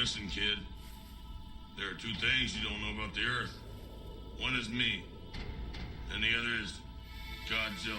Listen, kid. There are two things you don't know about the Earth. One is me, and the other is Godzilla.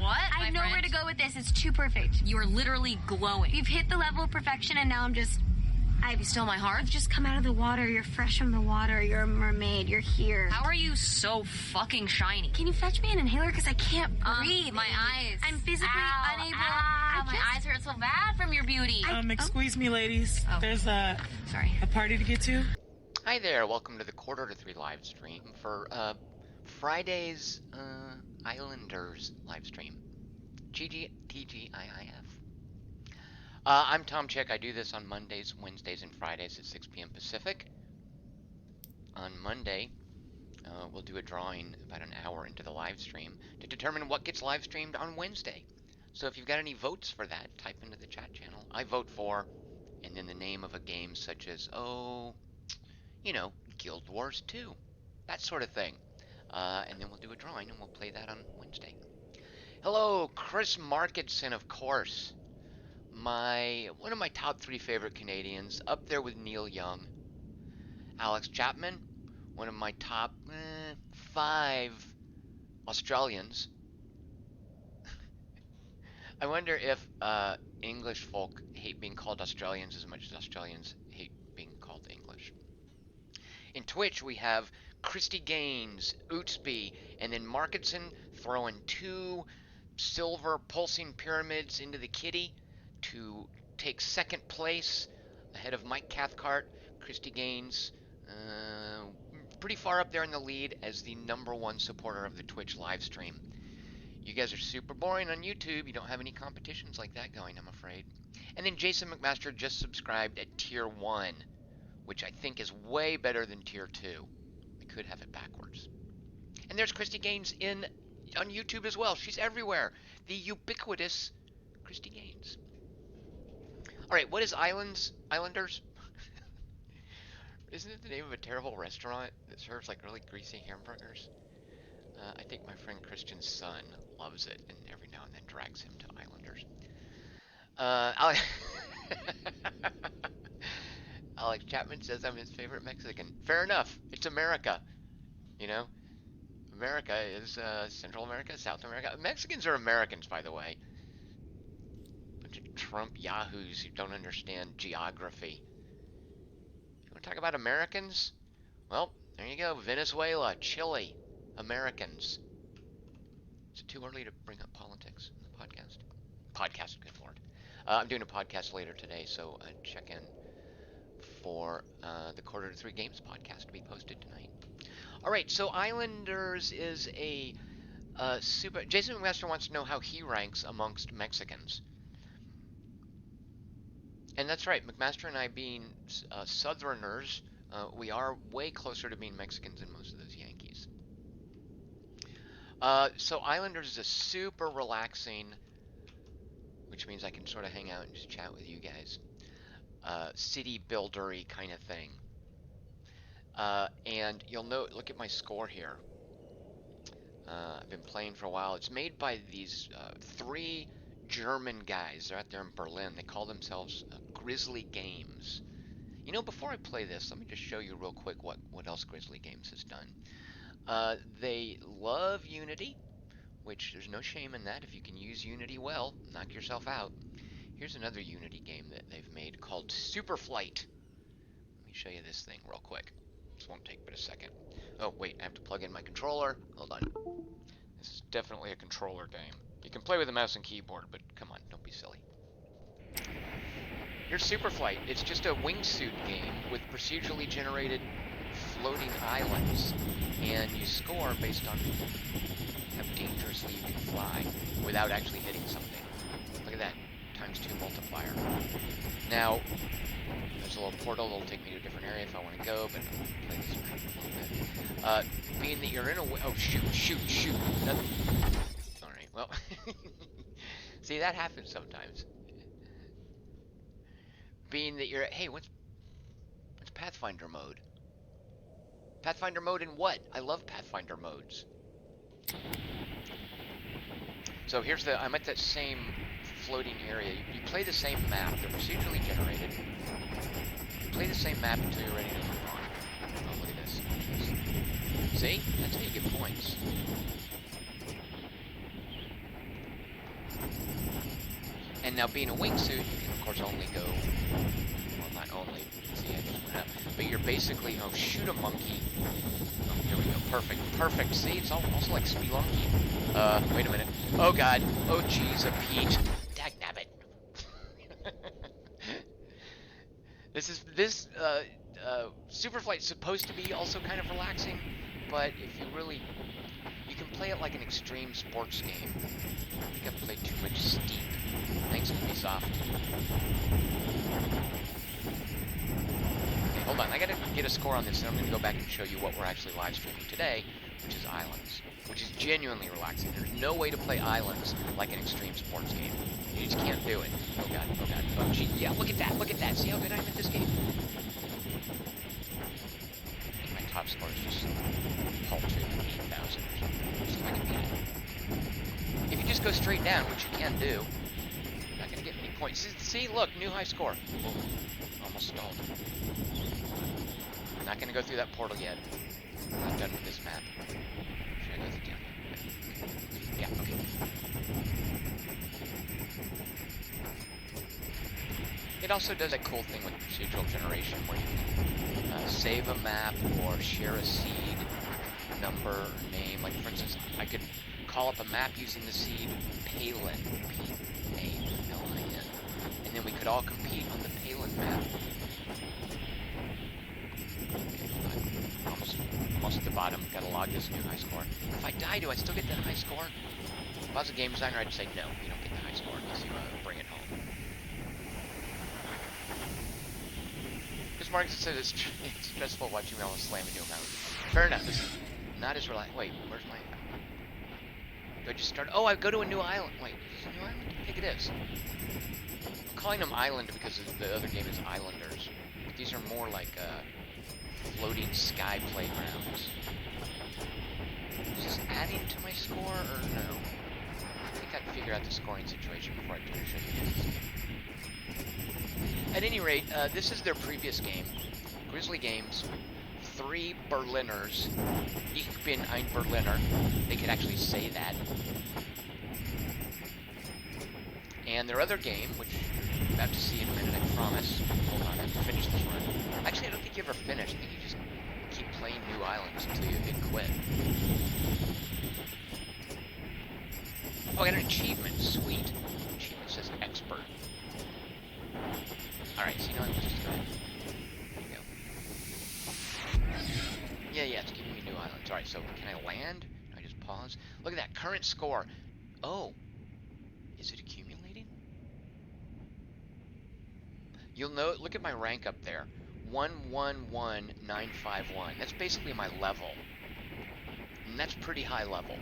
I have nowhere to go with this. It's too perfect. You are literally glowing. You've hit the level of perfection, and now you stole my heart? You've just come out of the water. You're fresh from the water. You're a mermaid. You're here. How are you so fucking shiny? Can you fetch me an inhaler? Because I can't breathe. My eyes. I'm physically unable. My eyes hurt so bad from your beauty. Excuse me, ladies. Oh. There's a party to get to. Hi there. Welcome to the Quarter to 3 live stream for Friday's Islanders live stream. TGIIF. I'm Tom Chick. I do this on Mondays, Wednesdays, and Fridays at 6 p.m. Pacific. On Monday, we'll do a drawing about an hour into the live stream to determine what gets live streamed on Wednesday. So if you've got any votes for that, type into the chat channel. I vote for, and then the name of a game such as, Guild Wars 2. That sort of thing. And then we'll do a drawing, and we'll play that on Wednesday. Hello, Chris Marketson, of course. One of my top 3 favorite Canadians, up there with Neil Young. Alex Chapman, one of my top 5 Australians. I wonder if English folk hate being called Australians as much as Australians hate being called English. In Twitch, we have Christy Gaines, Ootsby, and then Marketson throwing 2 silver pulsing pyramids into the kitty to take second place ahead of Mike Cathcart. Christy Gaines pretty far up there in the lead as the #1 supporter of the Twitch live stream. You guys are super boring on YouTube. You don't have any competitions like that going, I'm afraid. And then Jason McMaster just subscribed at Tier 1, which I think is way better than Tier 2. I could have it backwards. And there's Christy Gaines on YouTube as well. She's everywhere. The ubiquitous Christy Gaines. Alright, what is Islanders? Isn't it the name of a terrible restaurant that serves like really greasy hamburgers? I think my friend Christian's son loves it and every now and then drags him to Islanders. Alex Chapman says I'm his favorite Mexican. Fair enough. It's America. You know? America is Central America, South America. Mexicans are Americans, by the way. Bunch of Trump yahoos who don't understand geography. You want to talk about Americans? Well, There you go. Venezuela, Chile, Americans. Is it too early to bring up politics in the podcast? Podcast, good lord. I'm doing a podcast later today, so check in for the Quarter to Three Games podcast to be posted tonight. All right, so Islanders is a super. Jason McMaster wants to know how he ranks amongst Mexicans. And that's right, McMaster and I being Southerners, we are way closer to being Mexicans than most of those Yankees. So Islanders is a super relaxing, which means I can sort of hang out and just chat with you guys, city buildery kind of thing. And you'll note, look at my score here. I've been playing for a while. It's made by these 3 German guys. They're out there in Berlin. They call themselves Grizzly Games. You know, before I play this, let me just show you real quick what else Grizzly Games has done. They love Unity, which there's no shame in that. If you can use Unity well, knock yourself out. Here's another Unity game that they've made called Superflight. Let me show you this thing real quick. This won't take but a second. Oh, wait, I have to plug in my controller. Hold on. This is definitely a controller game. You can play with a mouse and keyboard, but come on, don't be silly. Here's Superflight. It's just a wingsuit game with procedurally generated floating islands, and you score based on how dangerously you can fly without actually hitting something. Look at that, ×2 multiplier. Now, there's a little portal that'll take me to a different area if I want to go, but I'll play this map a little bit. Being that you're in a... Oh, shoot. Alright, well... See, that happens sometimes. Being that you're... Hey, what's Pathfinder mode? Pathfinder mode in what? I love Pathfinder modes. So here's the... I'm at that same floating area. You play the same map. They're procedurally generated. You play the same map until you're ready to move on. Oh, look at this. See? That's how you get points. And now, being a wingsuit, you can, of course, only go... Well, not only. See, I just went up. But you're basically... Oh, shoot a monkey. Oh, here we go. Perfect. See, it's also like Spelunky. Wait a minute. Oh, God. Oh, jeez, a peach. Dagnabbit. This Superflight's supposed to be also kind of relaxing, but if you really... You can play it like an extreme sports game. I think I've played too much Steep. Thanks, Ubisoft. Okay, hold on. I gotta get a score on this, and I'm gonna go back and show you what we're actually live streaming today, which is Islands, which is genuinely relaxing. There's no way to play Islands like an extreme sports game. You just can't do it. Oh god. Oh gee, yeah, look at that. See how good I'm at this game? I think my top score is just paltry, 8,000 or something. See if I can beat it. If you just go straight down, which you can do, you're not gonna get many points. See, look, new high score. Oh, almost stalled. I'm not gonna go through that portal yet. I'm not done with this map. Should I go through down here? Yeah, okay. It also does a cool thing with procedural generation where you can save a map or share a seed number or name. Like, for instance, I could call up a map using the seed Palin, P-A-L-I-N, and then we could all compete on the Palin map. Okay, almost at the bottom. Gotta log this new high score. If I die, do I still get that high score? If I was a game designer, I'd say no, you don't get the high score unless you bring it home. Because Mark said it's stressful watching me all slam into a mountain. Fair enough. This is not as relaxed. Wait, where's my... Do I just start... Oh, I go to a new island. Wait, is this a new island? I think it is. I'm calling them island because the other game is Islanders. But these are more like floating sky playgrounds. Is this adding to my score or no? I think I'd figure out the scoring situation before I try to show you this game. At any rate, this is their previous game. Grizzly Games. 3 Berliners. Ich bin ein Berliner. They could actually say that. And their other game, which you're about to see in a minute, I promise. Hold on, I have to finish this run. Actually, I don't think you ever finish. I think you just keep playing new islands until you hit quit. Oh, I got an achievement. Sweet. Achievement says expert. Alright, so you know what? Let's just go ahead. There you go. Yeah, it's giving me new islands. Alright, so can I land? Can I just pause? Look at that. Current score. Oh. Is it accumulating? You'll note, look at my rank up there. 111951. That's basically my level. And that's pretty high level.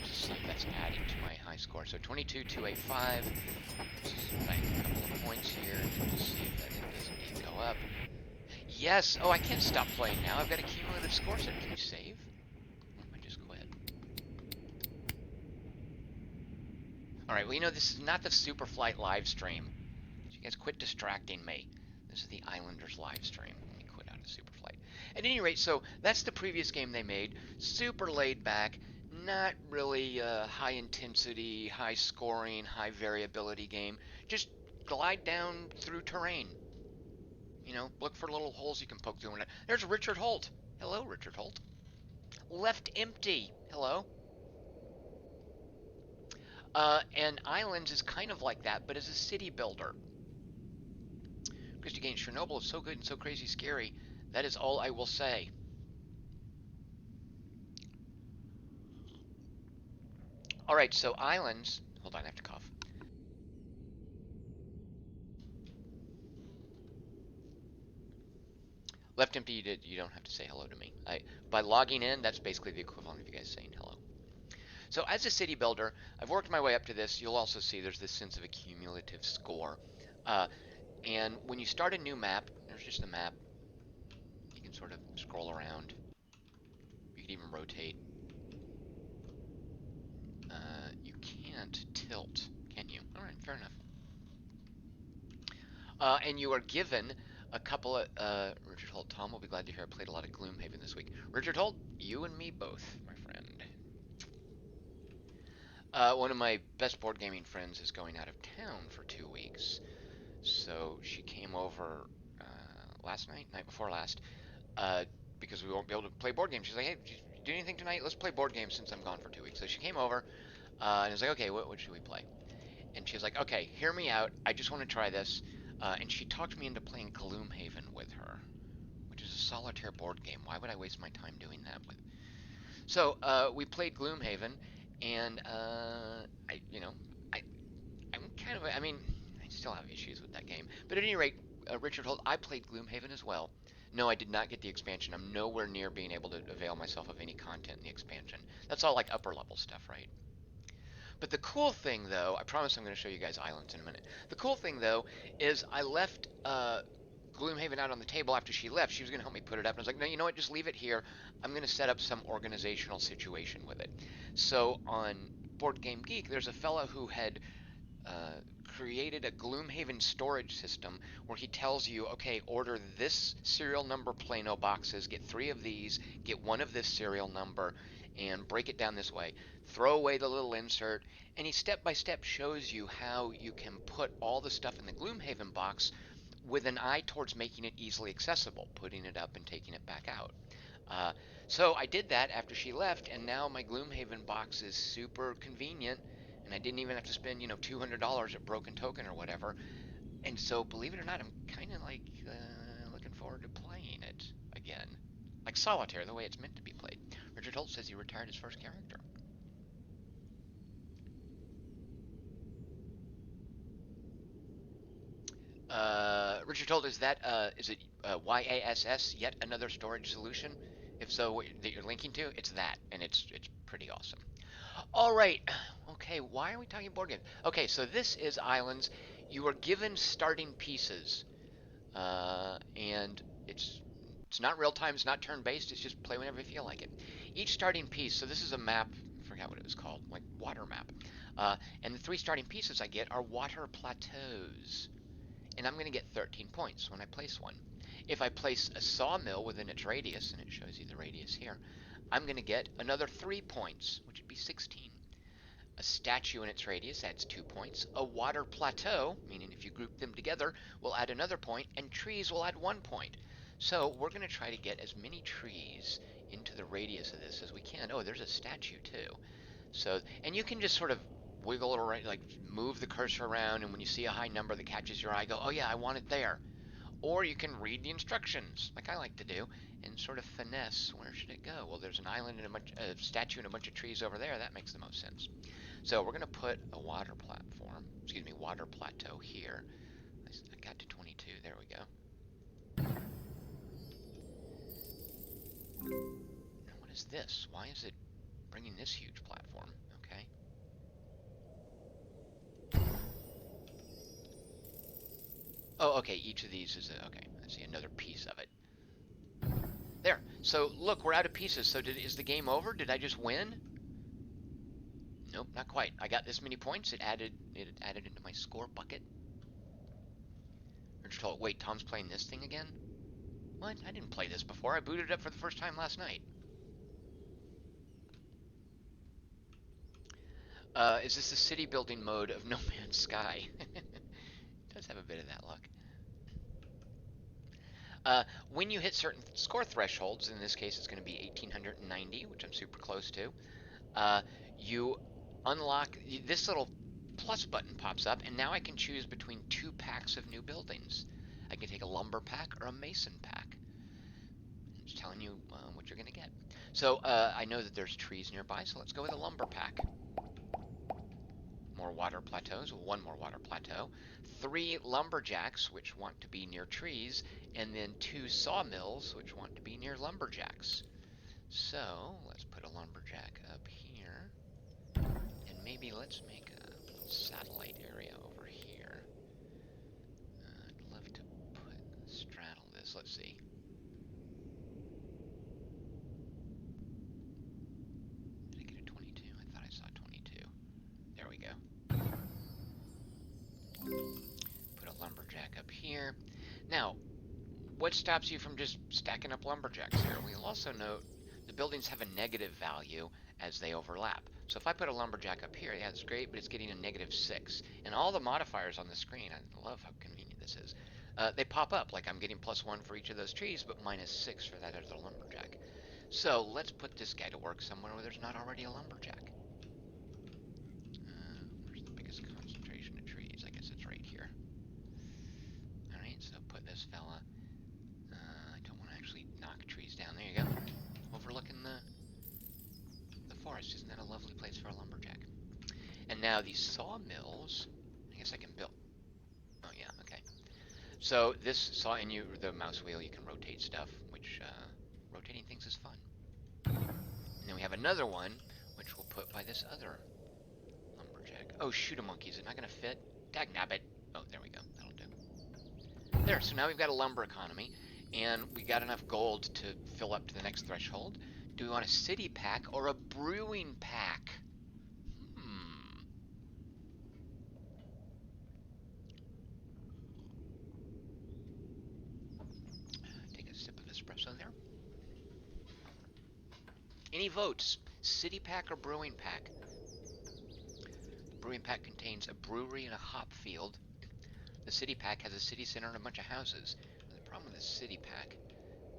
Just see if that's adding to my high score. So 22,285. Just bank a couple of points here. Just see if that does indeed go up. Yes! Oh, I can't stop playing now. I've got a cumulative score set. Can you save? I just quit. Alright, well, you know, this is not the Superflight live stream. So you guys quit distracting me. This is the Islanders live stream. Let me quit out of Superflight. At any rate, so that's the previous game they made. Super laid back. Not really high intensity, high scoring, high variability game. Just glide down through terrain. You know, look for little holes you can poke through. There's Richard Holt. Hello, Richard Holt. Left empty. Hello. And Islands is kind of like that, but as a city builder. Christy Gaines, Chernobyl is so good and so crazy scary. That is all I will say. Alright, so Islands... Hold on, I have to cough. Left empty, you don't have to say hello to me. By logging in, that's basically the equivalent of you guys saying hello. So as a city builder, I've worked my way up to this. You'll also see there's this sense of a cumulative score. And when you start a new map, there's just a map. You can sort of scroll around. You can even rotate. You can't tilt, can you? Alright, fair enough. And you are given a couple of... Richard Holt, Tom will be glad to hear I played a lot of Gloomhaven this week. Richard Holt, you and me both, my friend. One of my best board gaming friends is going out of town for 2 weeks. So she came over last night before last, because we won't be able to play board games. She's like, hey, did you do anything tonight? Let's play board games since I'm gone for 2 weeks. So she came over, and I was like, okay, what should we play? And she was like, okay, hear me out. I just want to try this. And she talked me into playing Gloomhaven with her, which is a solitaire board game. Why would I waste my time doing that with? So we played Gloomhaven, and I'm kind of, I mean, I still have issues with that game. But at any rate, Richard Holt, I played Gloomhaven as well. No, I did not get the expansion. I'm nowhere near being able to avail myself of any content in the expansion. That's all like upper level stuff, right? But the cool thing, though, I promise I'm going to show you guys Islands in a minute. The cool thing, though, is I left Gloomhaven out on the table after she left. She was going to help me put it up. And I was like, no, you know what? Just leave it here. I'm going to set up some organizational situation with it. So on Board Game Geek, there's a fellow who had created a Gloomhaven storage system where he tells you, okay, order this serial number Plano boxes, get 3 of these, get 1 of this serial number, and break it down this way. Throw away the little insert, and he step by step shows you how you can put all the stuff in the Gloomhaven box with an eye towards making it easily accessible, putting it up and taking it back out. So I did that after she left, and now my Gloomhaven box is super convenient, and I didn't even have to spend, $200 at Broken Token or whatever. And so, believe it or not, I'm kind of like looking forward to playing it again. Like Solitaire, the way it's meant to be played. Richard Holt says he retired his first character. Richard Holt, is it YASS, yet another storage solution? If so, that you're linking to, it's that, and it's pretty awesome. All right, okay, why are we talking board games? Okay, so this is Islands. You are given starting pieces, and it's not real time, it's not turn-based, it's just play whenever you feel like it. Each starting piece, so this is a map, I forgot what it was called, like water map. And the 3 starting pieces I get are water plateaus. And I'm going to get 13 points when I place one. If I place a sawmill within its radius, and it shows you the radius here, I'm going to get another 3 points, which would be 16. A statue in its radius adds 2 points. A water plateau, meaning if you group them together, will add another point, and trees will add 1 point. So we're going to try to get as many trees into the radius of this as we can. Oh, there's a statue too. So, and you can just sort of wiggle around, like move the cursor around, and when you see a high number that catches your eye, go, oh yeah, I want it there. Or you can read the instructions, like I like to do, and sort of finesse, where should it go? Well, there's an island and a statue and a bunch of trees over there. That makes the most sense. So we're going to put a water plateau here. I got to 22. There we go. Now what is this? Why is it bringing this huge platform? Okay. Oh, okay, each of these is okay, I see another piece of it. There, so look, we're out of pieces, so is the game over? Did I just win? Nope, not quite. I got this many points, it added into my score bucket. We're just told, wait, Tom's playing this thing again? What? I didn't play this before, I booted it up for the first time last night. Is this the city building mode of No Man's Sky? It does have a bit of that luck. When you hit certain score thresholds, in this case it's going to be 1890, which I'm super close to, you unlock, this little plus button pops up, and now I can choose between 2 packs of new buildings. I can take a lumber pack or a mason pack. It's telling you what you're going to get. So I know that there's trees nearby, so let's go with a lumber pack. More water plateaus, 1 more water plateau, 3 lumberjacks, which want to be near trees, and then 2 sawmills, which want to be near lumberjacks. So let's put a lumberjack up here, and maybe let's make a little satellite area over here. I'd love to straddle this. Let's see. Did I get a 22? I thought I saw 22. There we go. Put a lumberjack up here. Now, what stops you from just stacking up lumberjacks here? We'll also note the buildings have a negative value as they overlap. So if I put a lumberjack up here, yeah, it's great, but it's getting a -6. And all the modifiers on the screen, I love how convenient this is, they pop up, like I'm getting +1 for each of those trees, but -6 for that other lumberjack. So let's put this guy to work somewhere where there's not already a lumberjack. Where's the biggest concentration of trees? I guess it's right here. Alright, so put this fella. I don't want to actually knock trees down. There you go. Overlooking the forest. Isn't that a lovely place for a lumberjack? And now these sawmills, I guess I can build. Oh yeah, okay. So this saw, and the mouse wheel, you can rotate stuff, which rotating things is fun. And then we have another one, which we'll put by this other lumberjack. Oh, shoot a monkey. Is it not going to fit? Dagnabbit. Oh, there we go. That'll do. There, so now we've got a lumber economy, and we got enough gold to fill up to the next threshold. Do we want a city pack or a brewing pack? Take a sip of espresso there. Any votes? City pack or brewing pack? The brewing pack contains a brewery and a hop field. The city pack has a city center and a bunch of houses. The problem with the city pack,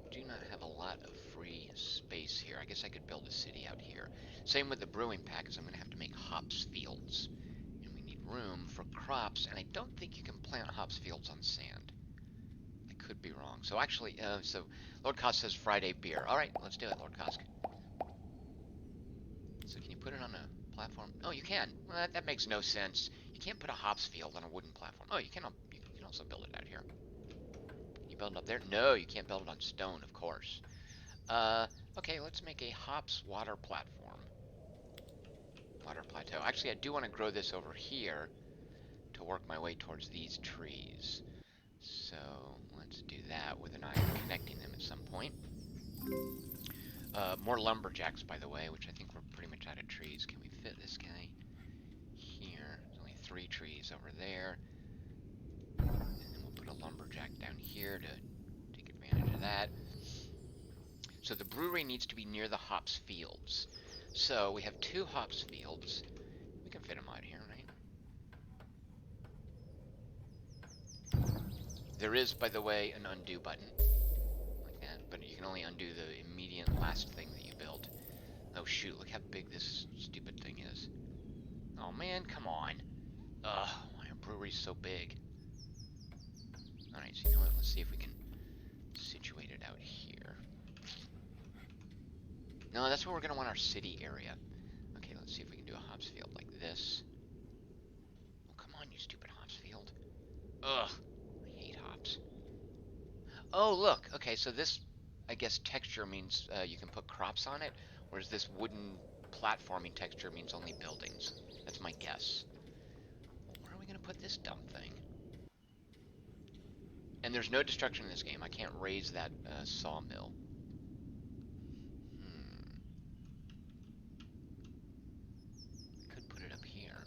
I do not have a lot of free space here. I guess I could build a city out here. Same with the brewing pack, is I'm going to have to make hops fields. And we need room for crops, and I don't think you can plant hops fields on sand. I could be wrong. So actually, so Lord Kosk says Friday beer. Alright, let's do it, Lord Kosk. So can you put it on a platform? Oh, you can. Well, that makes no sense. You can't put a hops field on a wooden platform. Oh, you can also build it out here. Can you build it up there? No, you can't build it on stone, of course. Okay, let's make a hops water platform. Water plateau. Actually, I do want to grow this over here to work my way towards these trees. So let's do that with an eye on connecting them at some point. More lumberjacks, by the way, which I think we're pretty much out of trees. Can we fit this guy here? There's only 3 trees over there. And then we'll put a lumberjack down here to take advantage of that. So the brewery needs to be near the hops fields. So we have 2 hops fields. We can can fit them out here, right? There is, by the way, an undo button. Like that. But you can only undo the immediate last thing that you built. Oh shoot, look how big this stupid thing is. Oh man, come on. Ugh, why are breweries so big? Alright, so you know what? Let's see if we can situate it out here. No, that's where we're going to want our city area. Okay, let's see if we can do a hops field like this. Oh, come on, you stupid hops field. Ugh, I hate hops. Oh, look. Okay, so this, I guess, texture means you can put crops on it, whereas this wooden platforming texture means only buildings. That's my guess. Where are we going to put this dumb thing? And there's no destruction in this game. I can't raise that sawmill. Could put it up here.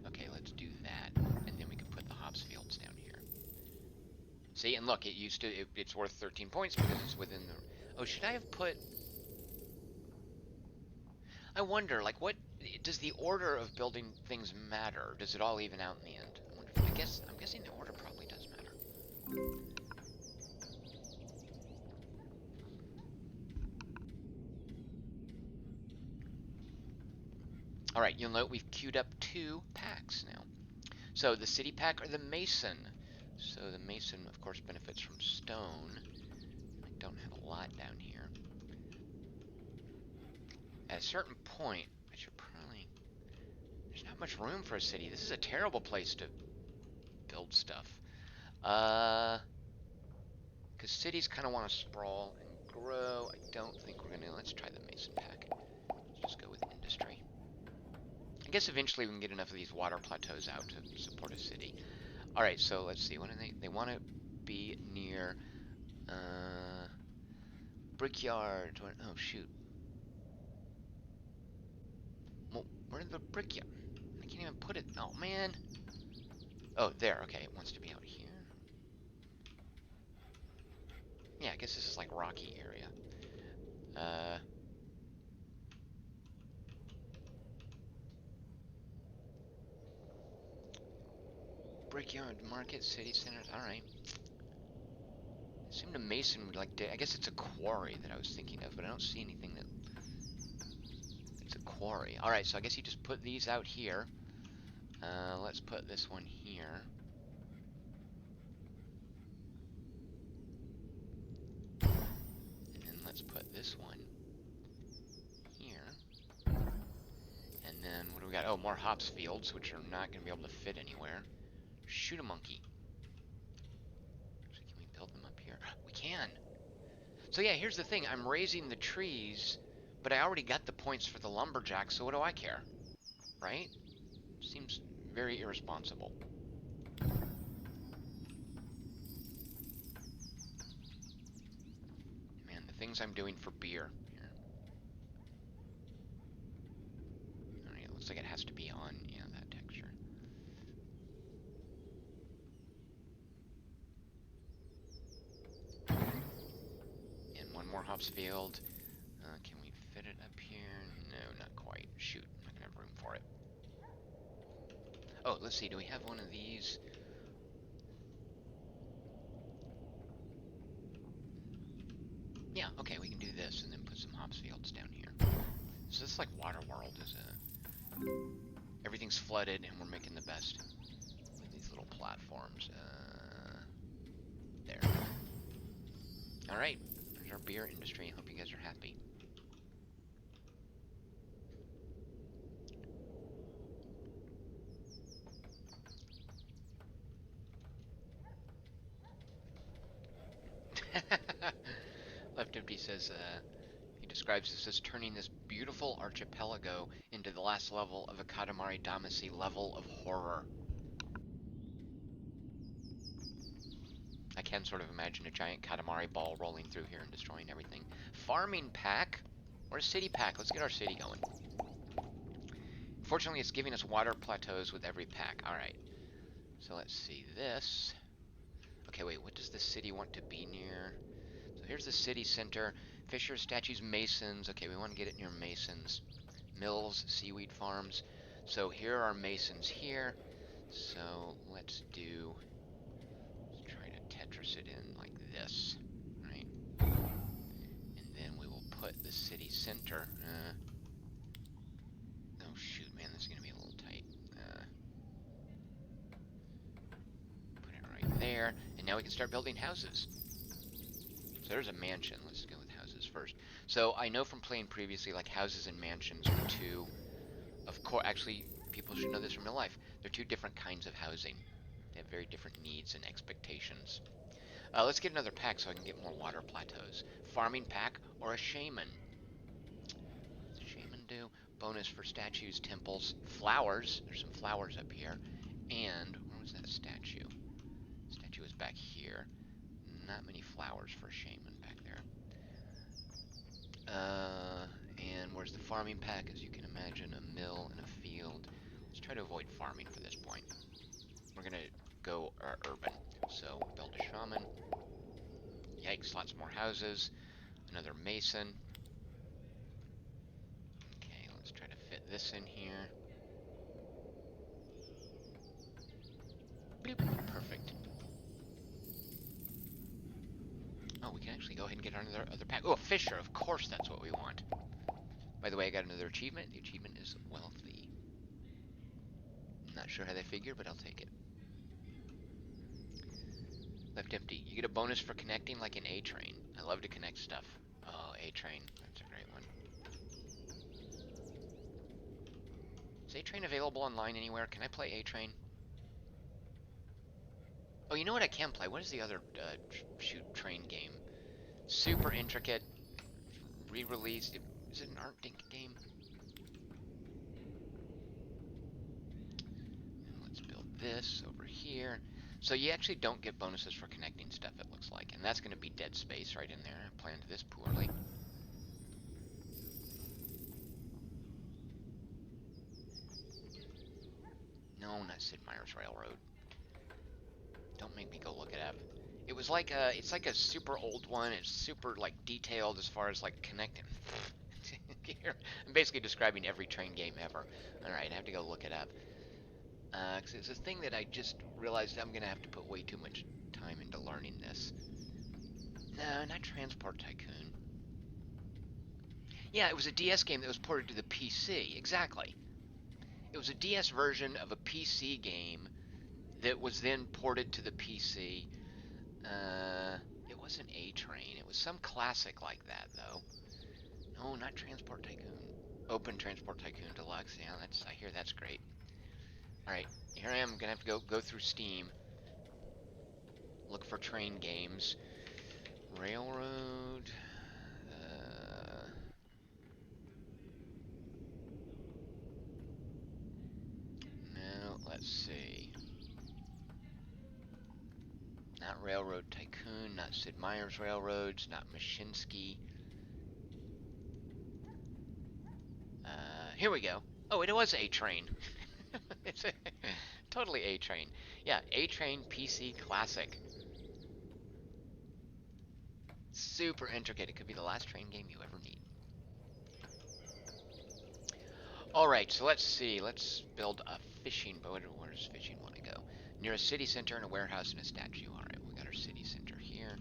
Okay, let's do that. And then we can put the hops fields down here. See, and look, it used to, it's worth 13 points because it's within the... Oh, should I have put... I wonder, like, what... Does the order of building things matter? Does it all even out in the end? I'm guessing the order probably does matter. Alright, you'll note we've queued up 2 packs now. So the city pack or the mason. So the mason, of course, benefits from stone. I don't have a lot down here. At a certain point, I should probably... There's not much room for a city. This is a terrible place to build stuff. Because cities kind of want to sprawl and grow. I don't think we're going to... Let's try the mason pack. Let's just go with industry. I guess eventually we can get enough of these water plateaus out to support a city. Alright, so let's see. What do they want to be near... Brickyard. Oh, shoot. Well, where's the brickyard? I can't even put it... Oh, man. Oh, there. Okay, it wants to be out here. Yeah, I guess this is like rocky area. Brickyard, market, city centers. Alright. It seemed a mason would like to... I guess it's a quarry that I was thinking of, but I don't see anything that... It's a quarry. Alright, so I guess you just put these out here. Let's put this one here. And then let's put this one here. And then, what do we got? Oh, more hops fields, which are not going to be able to fit anywhere. Shoot a monkey. So can we build them up here? We can! So yeah, here's the thing. I'm raising the trees, but I already got the points for the lumberjack, so what do I care? Right? Seems very irresponsible. Man, the things I'm doing for beer here. Alright, it looks like it has to be on, yeah, that texture. And one more hops field. Can we fit it up here? No, not quite. Shoot, I'm not gonna have room for it. Oh, let's see, do we have one of these? Yeah, okay, we can do this and then put some hops fields down here. So this is like Waterworld, is everything's flooded and we're making the best with these little platforms. There. Alright, there's our beer industry. Hope you guys are happy. Left Empty says, he describes this as turning this beautiful archipelago into the last level of a Katamari Damacy level of horror. I can sort of imagine a giant Katamari ball rolling through here and destroying everything. Farming pack? Or a city pack? Let's get our city going. Fortunately, it's giving us water plateaus with every pack. Alright. So let's see this. Okay, wait, what does the city want to be near? So here's the city center. Fishers, statues, masons. Okay, we want to get it near masons. Mills, seaweed farms. So here are masons here. So let's try to Tetris it in like this, right? And then we will put the city center. Oh shoot, man, this is gonna be a little tight. Put it right there, and now we can start building houses. So there's a mansion. Let's go with houses first. So I know from playing previously, like houses and mansions are two, of course, actually, people should know this from real life. They're two different kinds of housing. They have very different needs and expectations. Let's get another pack so I can get more water plateaus. Farming pack or a shaman? What's a shaman do? Bonus for statues, temples, flowers. There's some flowers up here. And where was that statue? Statue is back here. Not many flowers for a shaman back there. And where's the farming pack? As you can imagine, a mill and a field. Let's try to avoid farming for this point. We're gonna go urban. So build a shaman. Yikes, lots more houses. Another mason. Okay, let's try to fit this in here. Bloop, perfect. Oh, we can actually go ahead and get another pack. Oh, a fisher, of course that's what we want. By the way, I got another achievement. The achievement is wealthy. Not sure how they figure, but I'll take it. Left empty. You get a bonus for connecting like an A-Train. I love to connect stuff. Oh, A-Train. That's a great one. Is A-Train available online anywhere? Can I play A-Train? Oh, you know what I can play? What is the other shoot train game? Super intricate. Re-released. Is it an Art Dink game? And let's build this over here. So you actually don't get bonuses for connecting stuff, it looks like. And that's going to be dead space right in there. I planned this poorly. No, not Sid Meier's Railroad. Don't make me go look it up. It was like it's like a super old one. It's super like detailed as far as like connecting. I'm basically describing every train game ever. Alright, I have to go look it up. Because it's a thing that I just realized I'm going to have to put way too much time into learning this. No, not Transport Tycoon. Yeah, it was a DS game that was ported to the PC. Exactly. It was a DS version of a PC game that was then ported to the PC. It wasn't A-Train. It was some classic like that, though. No, not Transport Tycoon. Open Transport Tycoon Deluxe. Yeah, I hear that's great. Alright, here I am. Gonna have to go through Steam. Look for train games. Railroad. No, let's see. Not Railroad Tycoon, not Sid Meier's Railroads, not Mashinsky. Here we go. Oh, it was A-Train. It's totally A-Train. Yeah, A-Train PC Classic. Super intricate. It could be the last train game you ever need. Alright, so let's see. Let's build a fishing boat. Where does fishing want to go? Near a city center and a warehouse and a statue. Alright, we got our city center here.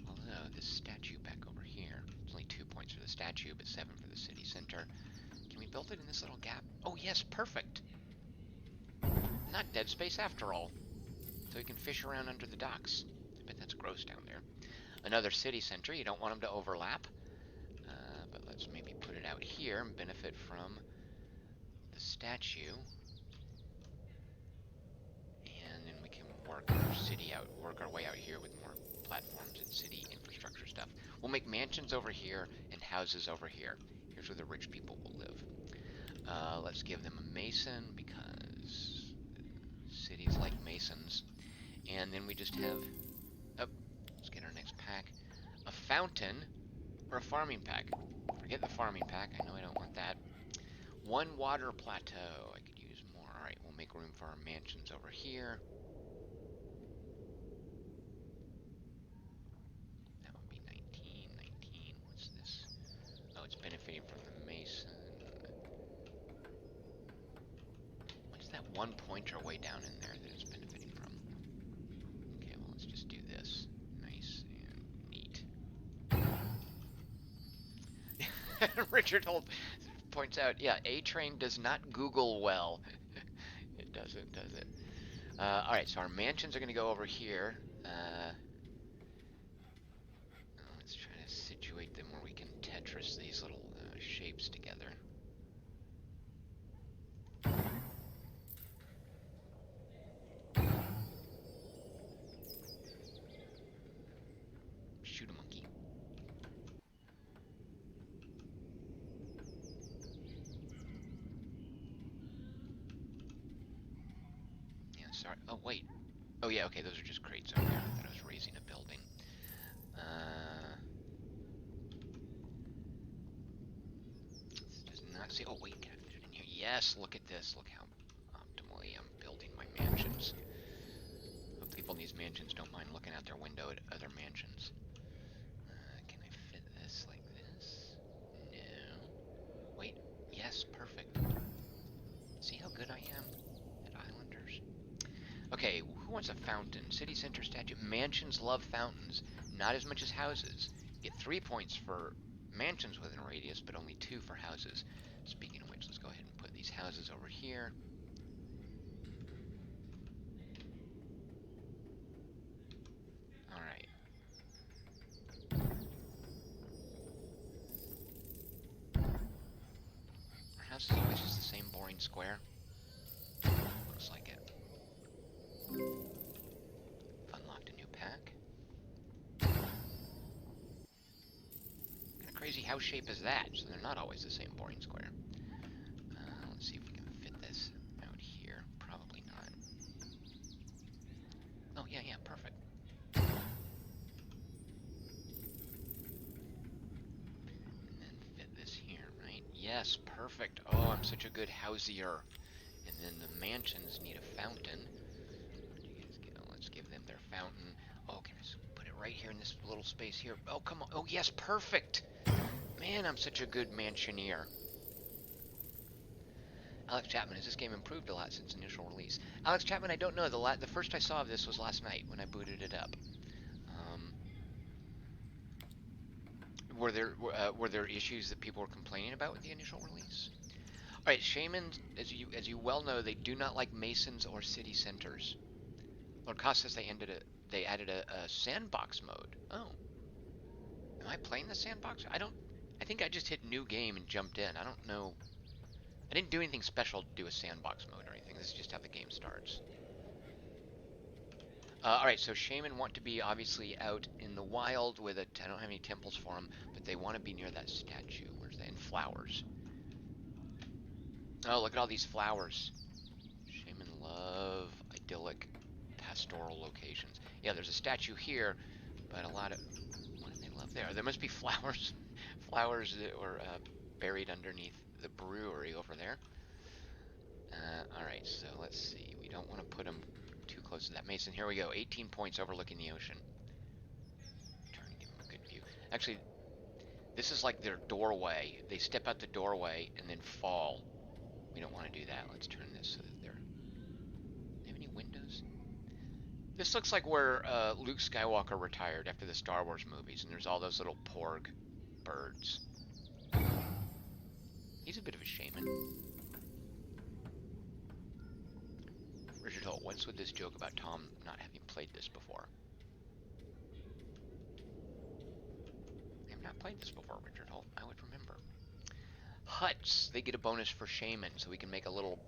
Although, this statue back over here. It's only 2 points for the statue, but 7 for the city center. Can we build it in this little gap? Oh, yes, perfect. Not dead space after all. So we can fish around under the docks. I bet that's gross down there. Another city center. You don't want them to overlap. But let's maybe put it out here and benefit from the statue. And then we can work our way out here with more platforms and city infrastructure stuff. We'll make mansions over here and houses over here. Here's where the rich people will live. Let's give them a mason because cities like masons. And then we just have, let's get our next pack. A fountain or a farming pack. Forget the farming pack. I know I don't want that. 1 water plateau. I could use more. Alright, we'll make room for our mansions over here. That would be 19. What's this? benefiting from the Mason. What's that one pointer way down in there that it's benefiting from? Okay, well, let's just do this. Nice and neat. Richard Holt points out, yeah, A-Train does not Google well. It doesn't, does it? Alright, so our mansions are going to go over here. Let's try to situate them where we can Tetris these little shapes together. Shoot a monkey. Yeah, sorry. Oh, wait. Oh, yeah, okay, those are just crates over there. I thought I was raising a building. This does not say. Oh, wait, can I fit it in here? Yes, look at this. Look how optimally I'm building my mansions. Hope people in these mansions don't mind looking out their window at other mansions. Can I fit this like this? No. Wait, yes, perfect. See how good I am at Islanders? Okay, who wants a fountain? City center statue. Mansions love fountains. Not as much as houses. You get 3 points for mansions within a radius, but only 2 for houses. Speaking of which, let's go ahead and put these houses over here. Alright. Our house is always just the same boring square. Looks like it. Unlocked a new pack. What kind of crazy house shape is that? So they're not always the same boring square. Let's see if we can fit this out here. Probably not. Oh, yeah, perfect. And then fit this here, right? Yes, perfect. Oh, I'm such a good houseier. And then the mansions need a fountain. Let's give them their fountain. Oh, can I just put it right here in this little space here? Oh, come on. Oh, yes, perfect. Man, I'm such a good mansioneer. Alex Chapman, has this game improved a lot since initial release? Alex Chapman, I don't know. The first I saw of this was last night when I booted it up. Were there issues that people were complaining about with the initial release? All right, Shamans, as you well know, they do not like Masons or city centers. Lord Cost says they added a sandbox mode. Oh, am I playing the sandbox? I think I just hit new game and jumped in. I don't know. I didn't do anything special to do a sandbox mode or anything. This is just how the game starts. Alright, so Shaman want to be obviously out in the wild with I don't have any temples for them, but they want to be near that statue. Where's that? In flowers. Oh, look at all these flowers. Shaman love idyllic pastoral locations. Yeah, there's a statue here, but a lot of... What do they love there? There must be flowers. Flowers that were buried underneath the brewery over there. Alright, so let's see. We don't want to put them too close to that Mason. Here we go. 18 points overlooking the ocean. Trying to give them a good view. Actually, this is like their doorway. They step out the doorway and then fall. We don't want to do that. Let's turn this so that they're... Do they have any windows? This looks like where Luke Skywalker retired after the Star Wars movies, and there's all those little porg birds. He's a bit of a shaman. Richard Holt, what's with this joke about Tom not having played this before? I've not played this before, Richard Holt. I would remember. Huts, they get a bonus for shaman, so we can make a little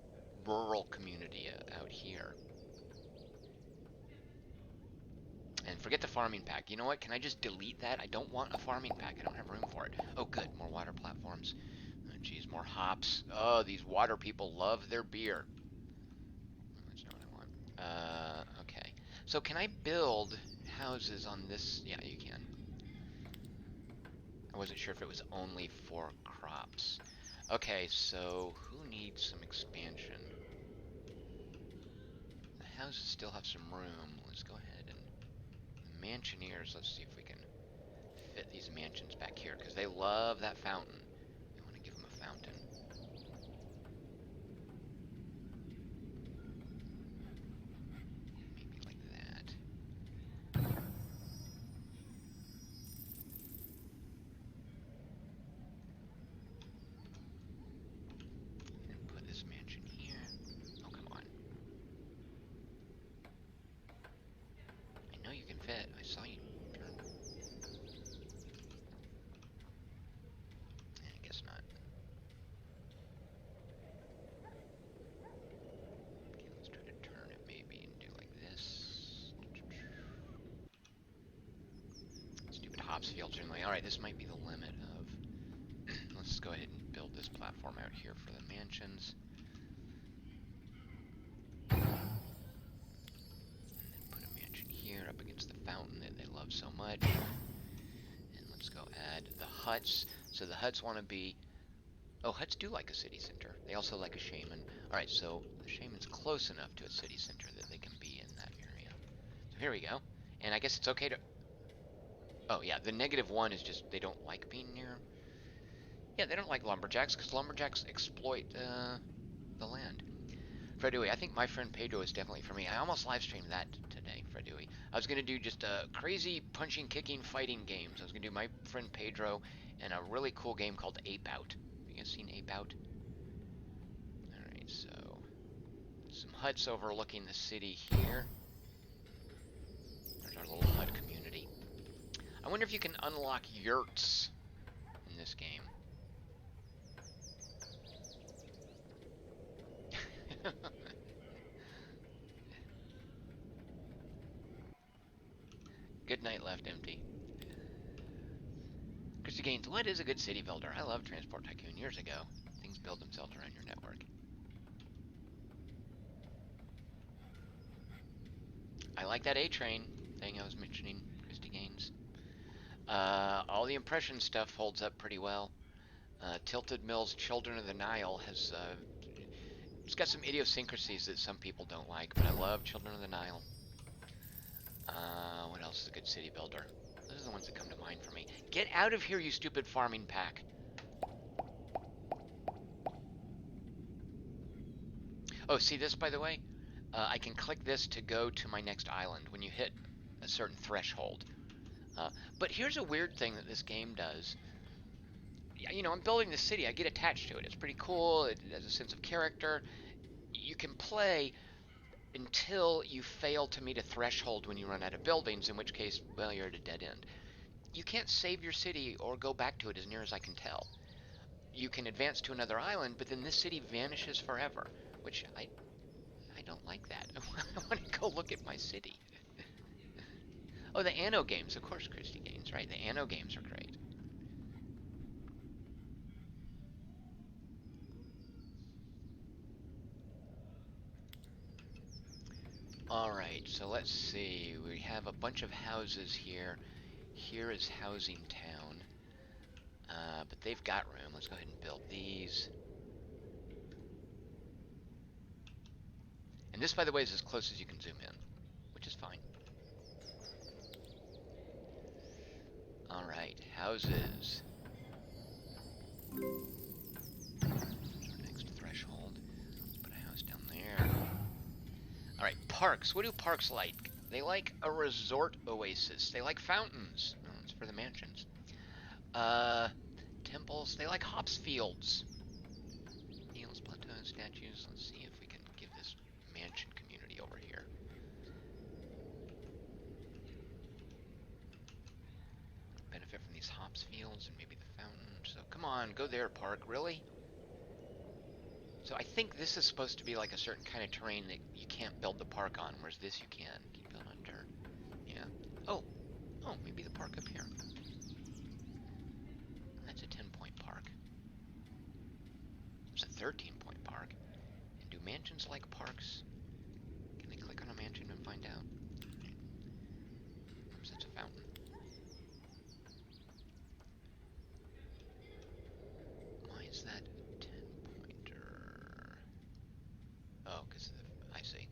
rural community out here. And forget the farming pack. You know what? Can I just delete that? I don't want a farming pack. I don't have room for it. Oh, good. More water platforms. Oh, geez, more hops. Oh, these water people love their beer. That's not what I want. Okay. So can I build houses on this? Yeah, you can. I wasn't sure if it was only for crops. Okay, so who needs some expansion? The houses still have some room. Let's go ahead and... The mansioneers, let's see if we can fit these mansions back here, because they love that fountain. it? I saw you turn. I guess not. Okay, let's try to turn it maybe and do like this. Stupid hops field generally. Alright, this might be the limit of... Let's go ahead and build this platform out here for the mansions. And then put a mansion here up against the fountain that they love so much. And let's go add the huts. So the huts want to be... Oh, huts do like a city center. They also like a shaman. Alright, so the shaman's close enough to a city center that they can be in that area. So here we go. And I guess it's okay to... Oh, yeah, the -1 is just they don't like being near... Yeah, they don't like lumberjacks, because lumberjacks exploit the land. Fredui, I think My Friend Pedro is definitely for me. I almost live-streamed that today, Fredui. I was going to do just crazy punching, kicking, fighting games. I was going to do My Friend Pedro and a really cool game called Ape Out. Have you guys seen Ape Out? Alright, so... some huts overlooking the city here. There's our little hut community. I wonder if you can unlock yurts in this game. Good night left empty. Christy Gaines, what is a good city builder? I loved Transport Tycoon years ago. Things build themselves around your network. I like that A-Train thing I was mentioning, Christy Gaines. All the impression stuff holds up pretty well. Tilted Mills Children of the Nile has... it's got some idiosyncrasies that some people don't like, but I love Children of the Nile. What else is a good city builder? Those are the ones that come to mind for me. Get out of here, you stupid farming pack. Oh, see this, by the way? I can click this to go to my next island when you hit a certain threshold. But here's a weird thing that this game does. You know, I'm building the city. I get attached to it. It's pretty cool. It has a sense of character. You can play until you fail to meet a threshold when you run out of buildings, in which case, well, you're at a dead end. You can't save your city or go back to it as near as I can tell. You can advance to another island, but then this city vanishes forever, which I don't like that. I want to go look at my city. Oh, the Anno games. Of course, Christy Gaines, right? The Anno games are great. Alright, so let's see. We have a bunch of houses here. Here is Housing Town. But they've got room. Let's go ahead and build these. And this, by the way, is as close as you can zoom in, which is fine. Alright, houses. Our next threshold. Let's put a house down there. Alright, parks. What do parks like? They like a resort oasis. They like fountains. Oh, it's for the mansions. Temples. They like hops fields. Hills, plateaus, statues. Let's see if we can give this mansion community over here. Benefit from these hops fields and maybe the fountain. So come on, go there, park. Really? So I think this is supposed to be like a certain kind of terrain that you can't build the park on, whereas this you can. You can build on dirt. Yeah. Oh, maybe the park up here. That's a 10-point park. It's a 13-point park. And do mansions like parks? Can they click on a mansion and find out? Oops, that's a fountain. Why is that 10-pointer? Oh, because I see.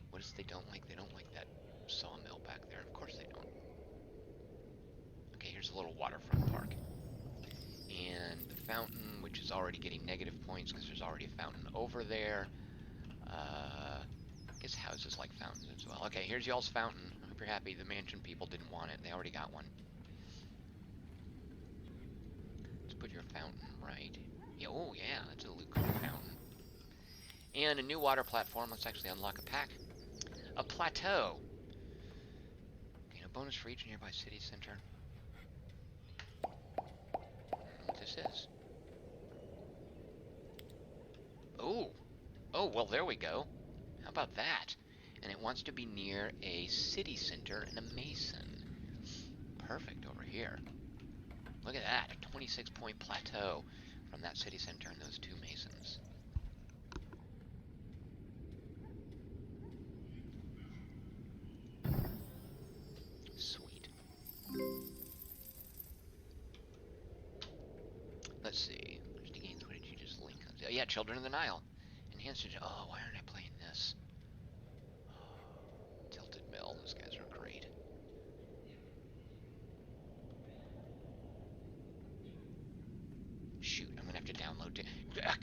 What is it they don't like? They don't like that sawmill back there. Of course they don't. Okay, here's a little waterfront park. And the fountain, which is already getting negative points because there's already a fountain over there. I guess houses like fountains as well. Okay, here's y'all's fountain. I hope you're happy. The mansion people didn't want it. They already got one. Let's put your fountain right. Yeah, oh yeah, that's a lucrative fountain. And a new water platform. Let's actually unlock a pack. A plateau. Okay, no bonus for each nearby city center. I don't know what this is. Oh! Oh, well, there we go. How about that? And it wants to be near a city center and a mason. Perfect over here. Look at that, a 26-point plateau from that city center and those two masons. Sweet. Let's see. Christy Gaines, what did you just link on? Oh, yeah, Children of the Nile. Enhanced. Oh, why aren't I playing this? Tilted Mill. Those guys are great. Shoot, I'm gonna have to download it.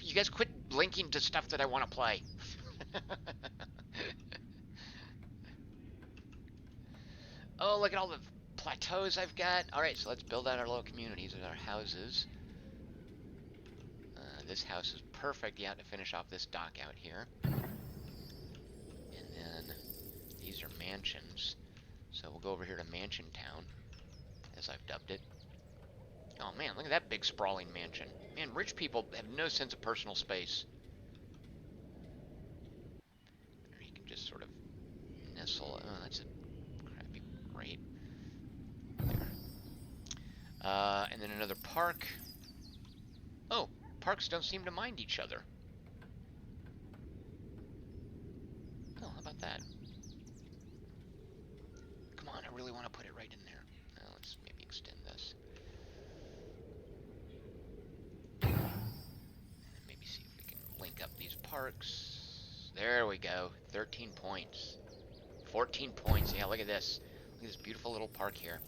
You guys quit linking to stuff that I want to play. Oh, look at all the plateaus I've got. Alright, so let's build out our little communities with our houses. This house is perfect, yeah, to finish off this dock out here. And then these are mansions. So we'll go over here to Mansion Town, as I've dubbed it. Oh man, look at that big sprawling mansion. Man, rich people have no sense of personal space. Or you can just sort of nestle. Oh, that's a crappy grate. There. And then another park. Oh, parks don't seem to mind each other. Oh, how about that? Come on, I really want to put it right in there. Now let's maybe extend this. And then maybe see if we can link up these parks. There we go. 13 points. 14 points. Yeah, look at this. Look at this beautiful little park here.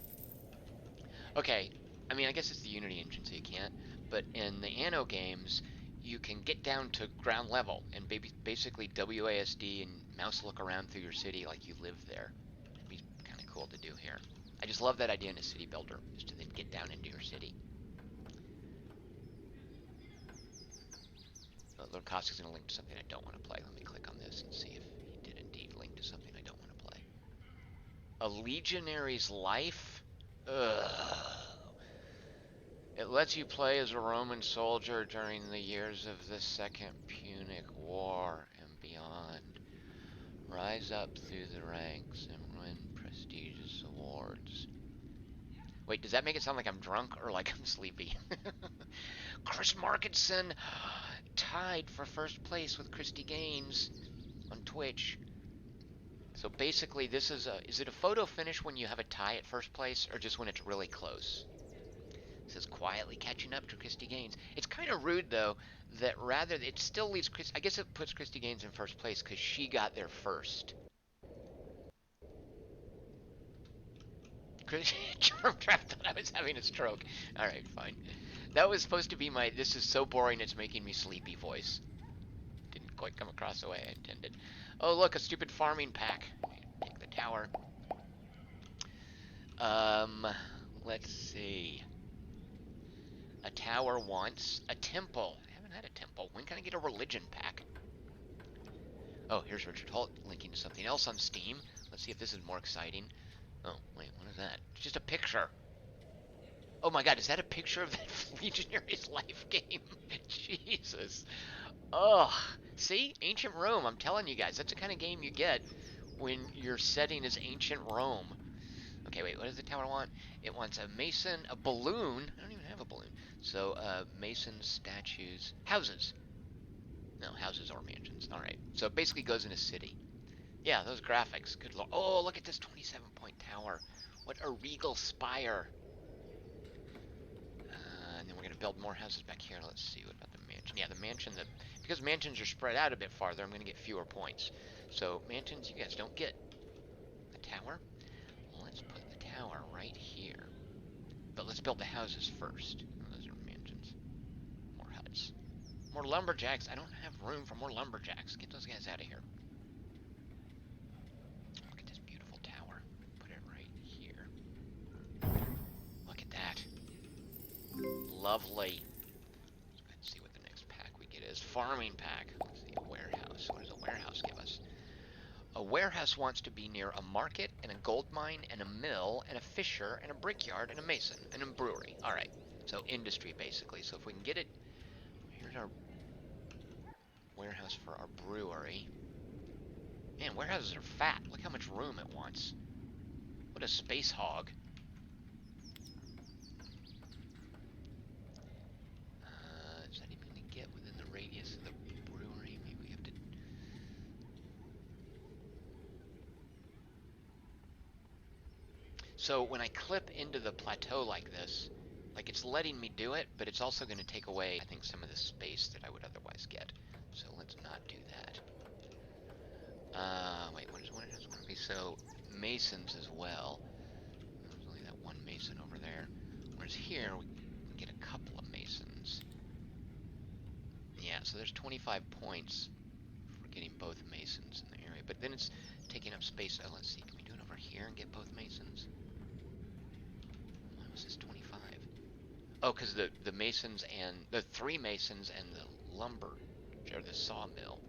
Okay, I mean, I guess it's the Unity engine, so you can't. But in the Anno games, you can get down to ground level and basically WASD and mouse look around through your city like you live there. It'd be kind of cool to do here. I just love that idea in a city builder, is to then get down into your city. Lord Cossack's going to link to something I don't want to play. Let me click on this and see if he did indeed link to something I don't want to play. A Legionary's Life? Ugh. It lets you play as a Roman soldier during the years of the Second Punic War and beyond. Rise up through the ranks and win prestigious awards. Wait, does that make it sound like I'm drunk or like I'm sleepy? Chris Markinson tied for first place with Christy Gaines on Twitch. So basically this is it a photo finish when you have a tie at first place or just when it's really close? It says quietly catching up to Christy Gaines. It's kind of rude though that rather it still leaves I guess it puts Christy Gaines in first place because she got there first. Germ Trap thought I was having a stroke. Alright, fine. That was supposed to be my this is so boring it's making me sleepy voice. Didn't quite come across the way I intended. Oh look, a stupid farming pack. Take the tower. Let's see. A tower wants a temple. I haven't had a temple. When can I get a religion pack? Oh, here's Richard Holt linking to something else on Steam. Let's see if this is more exciting. Oh, wait, what is that? It's just a picture. Oh my god, is that a picture of that Legionary's Life game? Jesus. Ugh. See? Ancient Rome. I'm telling you guys, that's the kind of game you get when your setting is ancient Rome. Okay, wait, what does the tower want? It wants a mason, a balloon. I don't even have a balloon. So, mason, statues, houses. No, houses or mansions. Alright. So it basically goes in a city. Yeah, those graphics. Good lord. Oh, look at this 27-point tower. What a regal spire. And then we're going to build more houses back here. Let's see, what about the mansion? Yeah, the mansion, because mansions are spread out a bit farther, I'm going to get fewer points. So, mansions, you guys don't get a tower. Let's put the tower right here. But let's build the houses first. Oh, those are mansions. More huts. More lumberjacks. I don't have room for more lumberjacks. Get those guys out of here. Look at this beautiful tower. Put it right here. Look at that. Lovely. Let's go ahead and see what the next pack we get is. Farming pack. Let's see, a warehouse. What does a warehouse give us? A warehouse wants to be near a market and a gold mine and a mill and a fisher and a brickyard and a mason and a brewery. All right, so industry basically. So if we can get it, here's our warehouse for our brewery. Man, warehouses are fat. Look how much room it wants. What a space hog. Is that even going to get within the radius of the brewery? Maybe we have to... So when I clip into the plateau like this, like it's letting me do it, but it's also going to take away, I think, some of the space that I would otherwise get. So let's not do that. Wait, what does one want to be? So masons as well. There's only that one mason over there. Whereas here we can get a couple of masons. Yeah, so there's 25 points for getting both masons in the area. But then it's taking up space. Oh, let's see. Can we do it over here and get both masons? Why was this 25? Oh, because the masons and the 3 masons and the lumber, or the sawmill.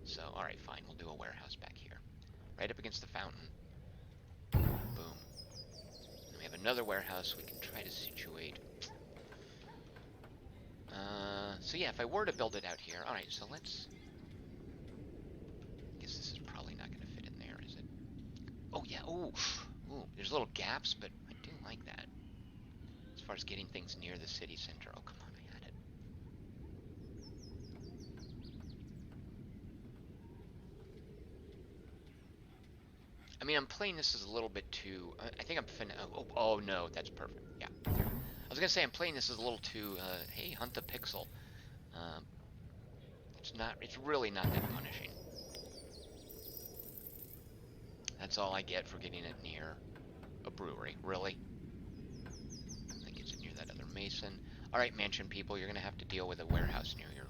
So, alright, fine. We'll do a warehouse back here. Right up against the fountain. Boom. And we have another warehouse we can try to situate. So yeah, if I were to build it out here... Alright, so let's... I guess this is probably not going to fit in there, is it? Oh, yeah. Ooh. Ooh. There's little gaps, but I do like that. As far as getting things near the city center. Oh, come on. I had it. I mean, I'm playing this as a little bit too... I think I'm finna... Oh, no, that's perfect. Yeah. I was going to say, I'm playing this as a little too... hey, hunt the pixel. It's really not that punishing. That's all I get for getting it near a brewery. Really? That gets it near that other mason. Alright, mansion people, you're going to have to deal with a warehouse near your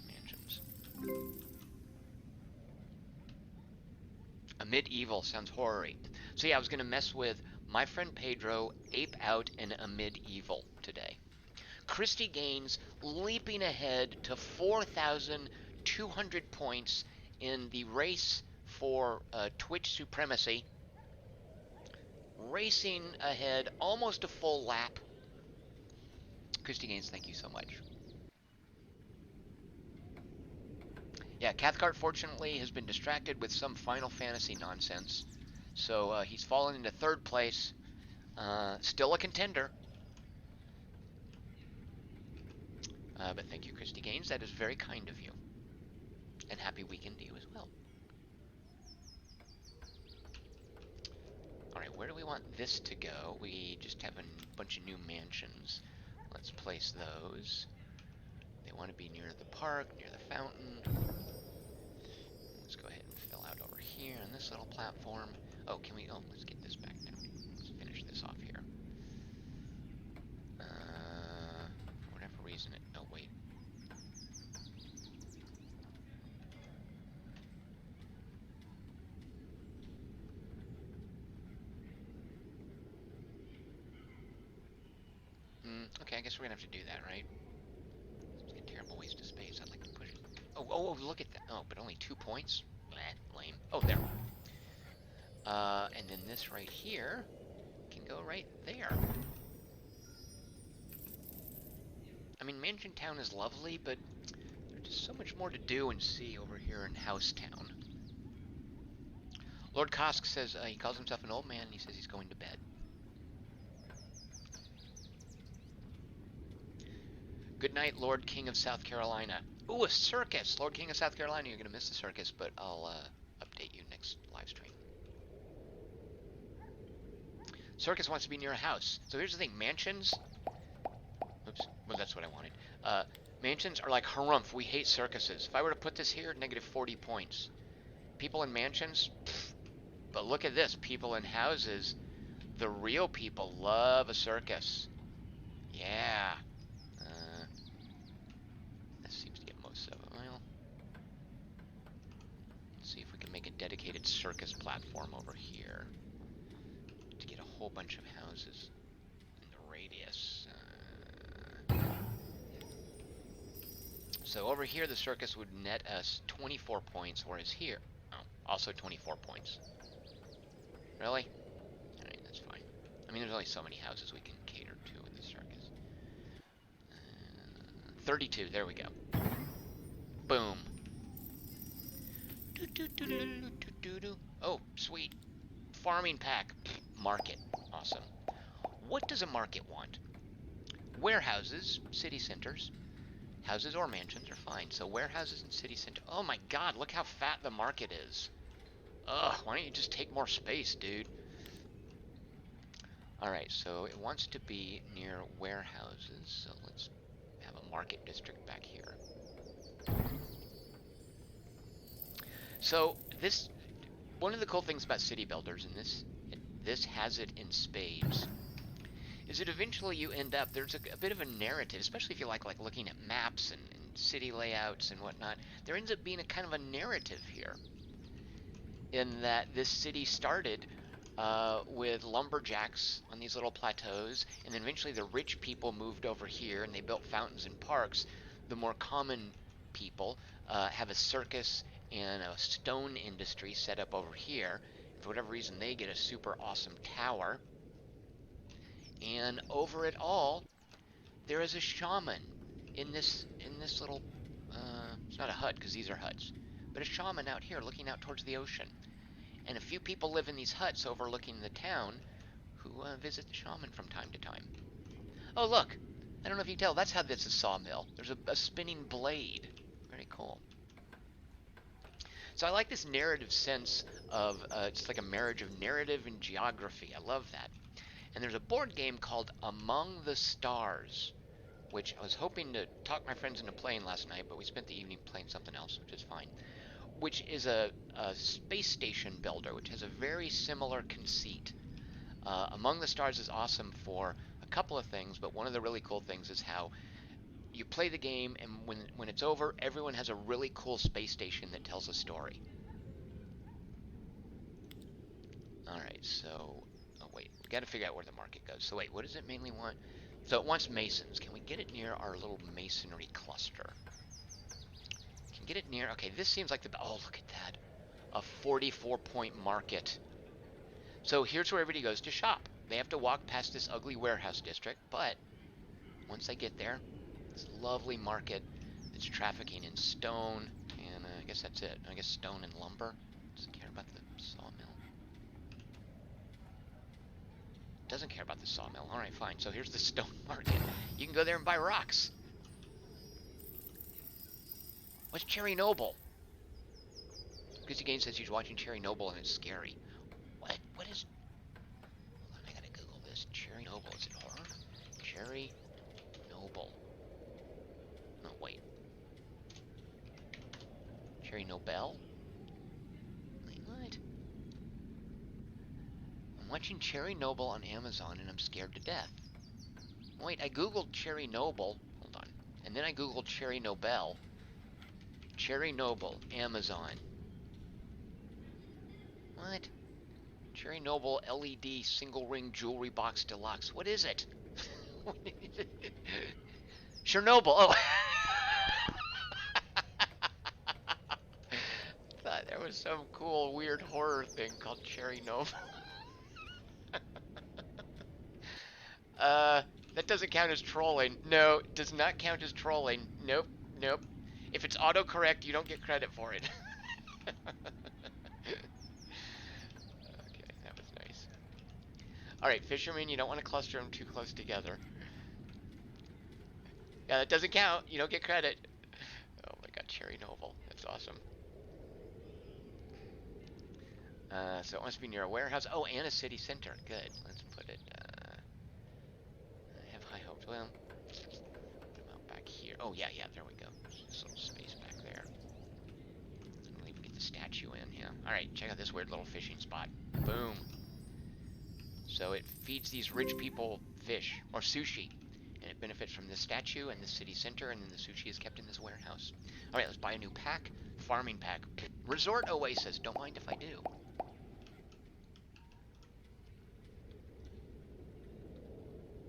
mansions. A medieval sounds horror-y. So yeah, I was going to mess with my friend Pedro, ape out, and a medieval today. Christy Gaines leaping ahead to 4,200 points in the race for Twitch supremacy. Racing ahead almost a full lap. Christy Gaines, thank you so much. Yeah, Cathcart fortunately has been distracted with some Final Fantasy nonsense. So he's fallen into 3rd place. Still a contender. But thank you, Christy Gaines. That is very kind of you. And happy weekend to you as well. Alright, where do we want this to go? We just have a bunch of new mansions. Let's place those. They want to be near the park, near the fountain. Let's go ahead and fill out over here on this little platform. Oh, can we... Oh, let's get this back down. Let's finish this off here. For whatever reason it... Oh, wait. Okay, I guess we're gonna have to do that, right? It's a terrible waste of space. I'd like to push it. Oh, look at that. Oh, but only 2 points? Bleh, lame. Oh, there. And then this right here can go right there. I mean, Mansion Town is lovely, but there's just so much more to do and see over here in House Town. Lord Kosk says he calls himself an old man and he says he's going to bed. Good night, Lord King of South Carolina. Ooh, a circus! Lord King of South Carolina, you're going to miss the circus, but I'll update you next live stream. Circus wants to be near a house. So here's the thing, mansions... Oops, well that's what I wanted. Mansions are like harumph, we hate circuses. If I were to put this here, negative 40 points. People in mansions, pfft. But look at this, people in houses, the real people love a circus. Yeah. This seems to get most of it. Well, let's see if we can make a dedicated circus platform over here to get a whole bunch of houses in the radius. So over here the circus would net us 24 points, whereas here... Oh, Also 24 points. Really? Alright, that's fine. I mean, there's only so many houses we can cater to in the circus. 32, there we go. Boom. Oh, sweet. Farming pack. Market. Awesome. What does a market want? Warehouses, city centers. Houses or mansions are fine. So warehouses and city center. Oh my god, look how fat the market is. Ugh, why don't you just take more space, dude? Alright, so it wants to be near warehouses. So let's have a market district back here. So this, one of the cool things about city builders, and this has it in spades, is that eventually you end up, there's a bit of a narrative, especially if you like looking at maps and city layouts and whatnot. There ends up being a kind of a narrative here, in that this city started with lumberjacks on these little plateaus, and then eventually the rich people moved over here and they built fountains and parks. The more common people have a circus and a stone industry set up over here. For whatever reason, they get a super awesome tower. And over it all, there is a shaman in this little, it's not a hut because these are huts, but a shaman out here looking out towards the ocean. And a few people live in these huts overlooking the town who visit the shaman from time to time. Oh, look! I don't know if you can tell, that's how this is a sawmill. There's a spinning blade. Very cool. So I like this narrative sense of, it's like a marriage of narrative and geography. I love that. And there's a board game called Among the Stars, which I was hoping to talk my friends into playing last night, but we spent the evening playing something else, which is fine. Which is a space station builder, which has a very similar conceit. Among the Stars is awesome for a couple of things, but one of the really cool things is how you play the game, and when it's over, everyone has a really cool space station that tells a story. Alright, so... oh wait, we gotta figure out where the market goes. So wait, what does it mainly want? So it wants masons. Can we get it near our little masonry cluster? Can get it near... okay, this seems like the... oh, look at that. A 44-point market. So here's where everybody goes to shop. They have to walk past this ugly warehouse district, but once they get there, this lovely market that's trafficking in stone, and I guess that's it. I guess stone and lumber. Doesn't care about the sawmill. Doesn't care about the sawmill. Alright, fine. So here's the stone market. You can go there and buy rocks. What's Cherry Noble? Christy Gaines says she's watching Cherry Noble and it's scary. What? What is... hold on, I gotta Google this. Cherry Noble. Is it horror? Cherry Noble. No, wait. Cherry Nobel? Wait, what? I'm watching Cherry Noble on Amazon and I'm scared to death. Wait, I googled Cherry Noble. Hold on. And then I googled Cherry Nobel. Cherry Noble, Amazon. What? Cherry Noble LED single ring jewelry box deluxe. What is it? Chernobyl. Oh. Thought there was some cool weird horror thing called Cherry Noble. That doesn't count as trolling. No, it does not count as trolling. Nope, nope. If it's autocorrect, you don't get credit for it. Okay, that was nice. Alright, fishermen, you don't want to cluster them too close together. Yeah, that doesn't count. You don't get credit. Oh my god, Cherry Noble. That's awesome. So it must be near a warehouse. Oh, and a city center. Good. Let's put it, I have high hopes. Well, put them out back here. Oh, yeah, there we go. This little space back there. We'll even get the statue in, yeah. Alright, check out this weird little fishing spot. Boom. So it feeds these rich people fish, or sushi. And it benefits from this statue and the city center, and then the sushi is kept in this warehouse. Alright, let's buy a new pack. Farming pack. Resort Oasis. Don't mind if I do.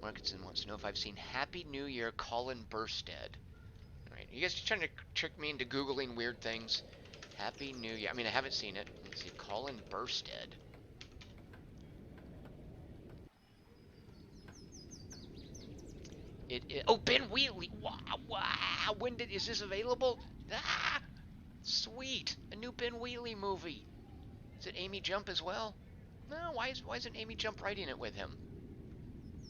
Marketson wants to know if I've seen Happy New Year Colin Burstead. Alright, you guys trying to trick me into Googling weird things? Happy New Year. I mean, I haven't seen it. Let's see. Colin Burstead. Oh, Ben Wheatley. Wow, wow. Is this available? Ah, sweet. A new Ben Wheatley movie. Is it Amy Jump as well? No, why isn't Amy Jump writing it with him?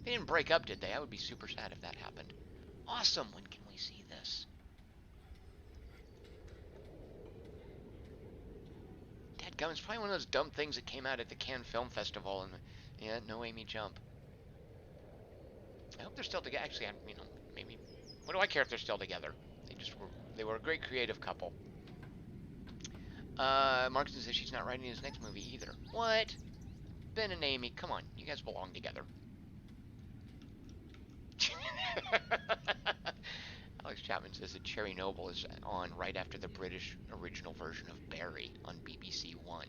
They didn't break up, did they? I would be super sad if that happened. Awesome. When can we see this? Dadgum, it's probably one of those dumb things that came out at the Cannes Film Festival, and yeah, no Amy Jump. I hope they're still together. Actually, maybe. What do I care if they're still together? They were a great creative couple. Markson says she's not writing his next movie either. What? Ben and Amy, come on, you guys belong together. Alex Chapman says that Cherry Noble is on right after the British original version of Barry on BBC One.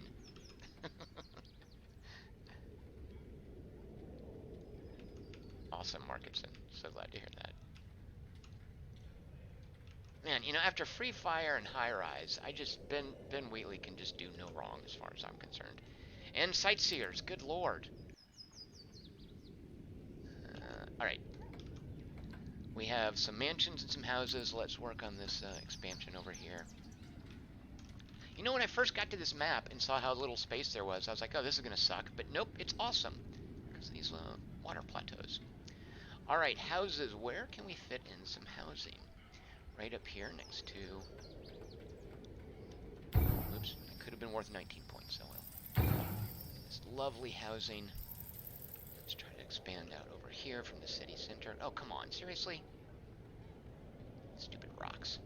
Awesome, Markinson. So glad to hear that. Man, you know, after Free Fire and High Rise, Ben Wheatley can just do no wrong as far as I'm concerned. And Sightseers, good lord. Alright. We have some mansions and some houses. Let's work on this expansion over here. You know, when I first got to this map and saw how little space there was, I was like, oh, this is going to suck. But nope, it's awesome. Because of these water plateaus. Alright, houses. Where can we fit in some housing? Right up here next to... Oops, it could have been worth 19 points, oh well. This lovely housing. Let's try to expand out over here from the city center. Oh, come on, seriously? Stupid rocks.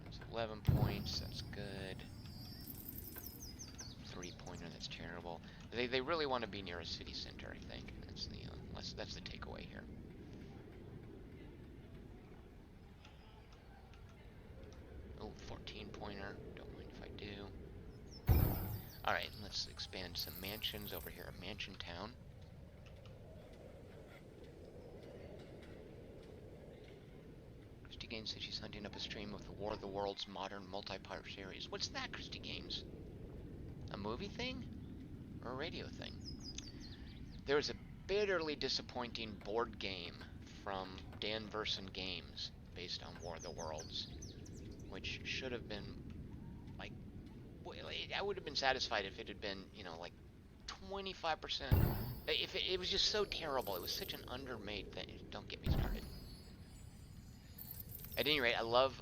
That's 11 points, that's good. 3-pointer, that's terrible. They really want to be near a city center, I think. That's the takeaway here. Oh, 14-pointer. Don't mind if I do. Alright, let's expand some mansions over here at Mansion Town. Christy Gaines says she's hunting up a stream of the War of the Worlds modern multi-part series. What's that, Christy Gaines? A movie thing? Or a radio thing? There was a bitterly disappointing board game from Dan Verson Games based on War of the Worlds, which should have been, like, I would have been satisfied if it had been, you know, like 25%. If it was just so terrible, it was such an undermade thing. Don't get me started. At any rate, I love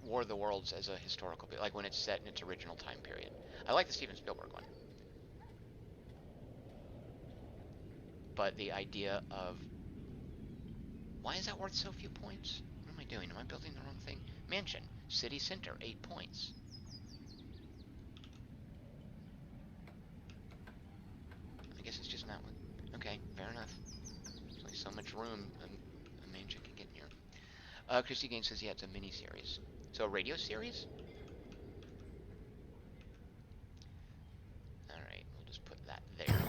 War of the Worlds as a historical, like when it's set in its original time period. I like the Steven Spielberg one. But the idea of, why is that worth so few points? What am I doing? Am I building the wrong thing? Mansion, city center, 8 points. I guess it's just not one. Okay, fair enough. There's only so much room a mansion can get in here. Christy Gaines says, yeah, it's a mini-series. So a radio series? Alright, we'll just put that there.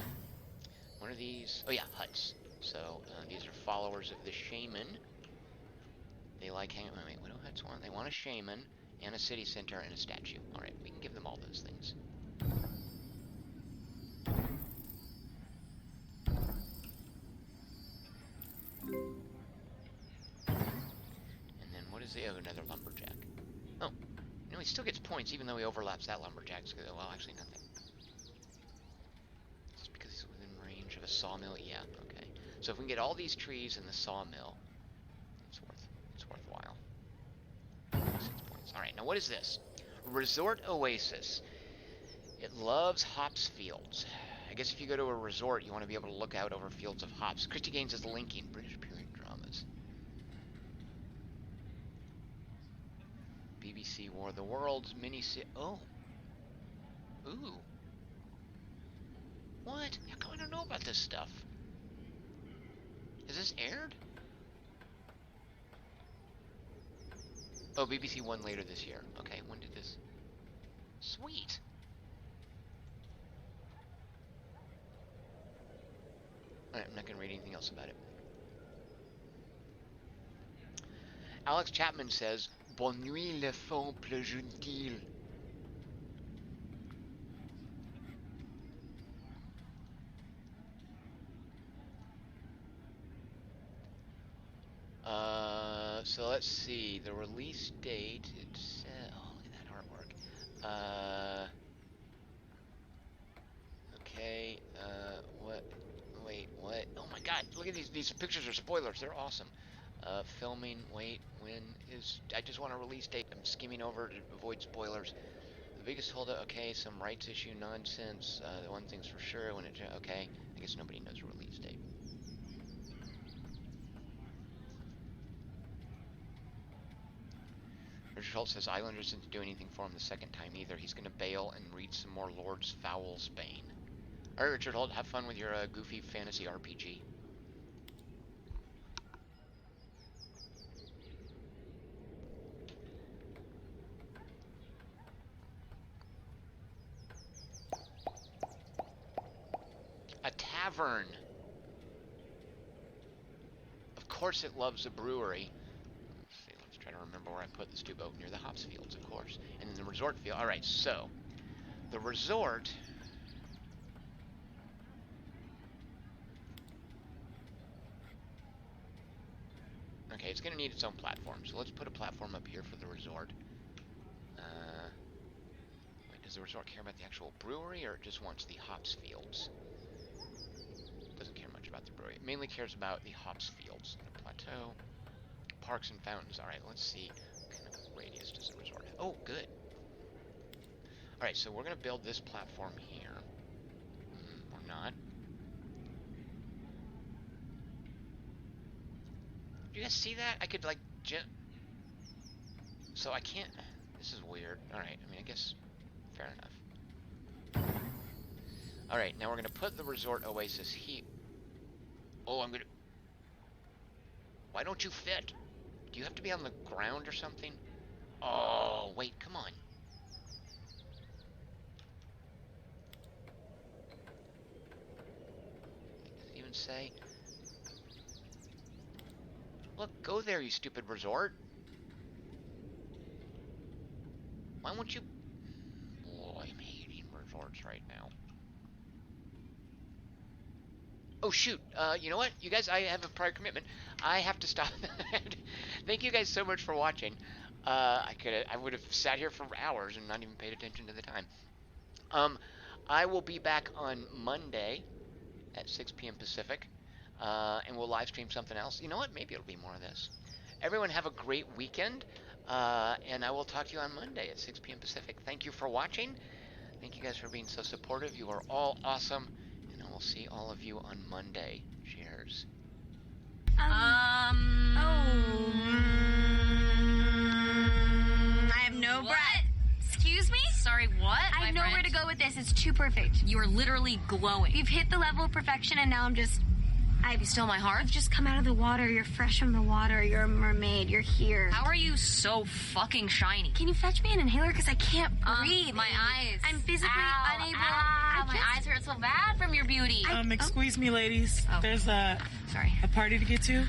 What are these? Oh yeah, huts. So these are followers of the shaman. They like hanging. Wait, what do huts want? They want a shaman and a city center and a statue. All right, we can give them all those things. And then what is the? Oh, another lumberjack. Oh, you know, he still gets points even though he overlaps that lumberjack. Well, actually nothing. Of a sawmill, yeah, okay. So if we can get all these trees in the sawmill, it's worthwhile. 6 points. All right, now what is this? Resort Oasis. It loves hops fields. I guess if you go to a resort, you want to be able to look out over fields of hops. Christy Gaines is linking British period dramas. BBC War of the Worlds mini-series. Oh. Ooh. What? How come I don't know about this stuff? Is this aired? Oh, BBC One later this year. Okay, when did this? Sweet. Alright, I'm not going to read anything else about it. Alex Chapman says, Bonne nuit, le femme gentile. So let's see, the release date, it said, oh, look at that artwork. Okay, what? Oh my god, look at these pictures are spoilers, they're awesome. Filming, when is, I just want a release date, I'm skimming over to avoid spoilers. The biggest holdup, okay, some rights issue nonsense, the one thing's for sure, when it, okay, I guess nobody knows a release date. Richard Holt says Islanders didn't do anything for him the second time either. He's going to bail and read some more Lord's Foul's Bane. Alright, Richard Holt, have fun with your goofy fantasy RPG. A tavern. Of course it loves a brewery. Trying to remember where I put this tube. Oh, near the hops fields, of course. And then the resort field. Alright, so the resort. Okay, it's gonna need its own platform. So let's put a platform up here for the resort. Wait, does the resort care about the actual brewery, or it just wants the hops fields? It doesn't care much about the brewery. It mainly cares about the hops fields. The plateau. Parks and fountains. Alright, let's see what kind of radius does the resort have. Oh, good. Alright, so we're going to build this platform here. Or not. Do you guys see that? I could, like, so I can't... This is weird. Alright, I mean, I guess... Fair enough. Alright, now we're going to put the resort oasis here. Oh, I'm going to... Why don't you fit? Do you have to be on the ground or something? Oh, wait, come on. Does it even say? Look, go there, you stupid resort. Why won't you... Oh, I'm hating resorts right now. Oh shoot, you know what? You guys, I have a prior commitment. I have to stop. Thank you guys so much for watching. I would have sat here for hours and not even paid attention to the time. I will be back on Monday at 6 p.m. Pacific, and we'll live stream something else. You know what? Maybe it'll be more of this. Everyone have a great weekend, and I will talk to you on Monday at 6 p.m. Pacific. Thank you for watching. Thank you guys for being so supportive. You are all awesome. We'll see all of you on Monday. Cheers. I have no breath. Excuse me? Sorry, what? I have nowhere to go with this. It's too perfect. You are literally glowing. You've hit the level of perfection, and now You still my heart? You've just come out of the water. You're fresh from the water. You're a mermaid. You're here. How are you so fucking shiny? Can you fetch me an inhaler? Because I can't breathe. My eyes. I'm physically unable. My eyes hurt so bad from your beauty. Excuse me, ladies. Oh. There's a Sorry. party to get to.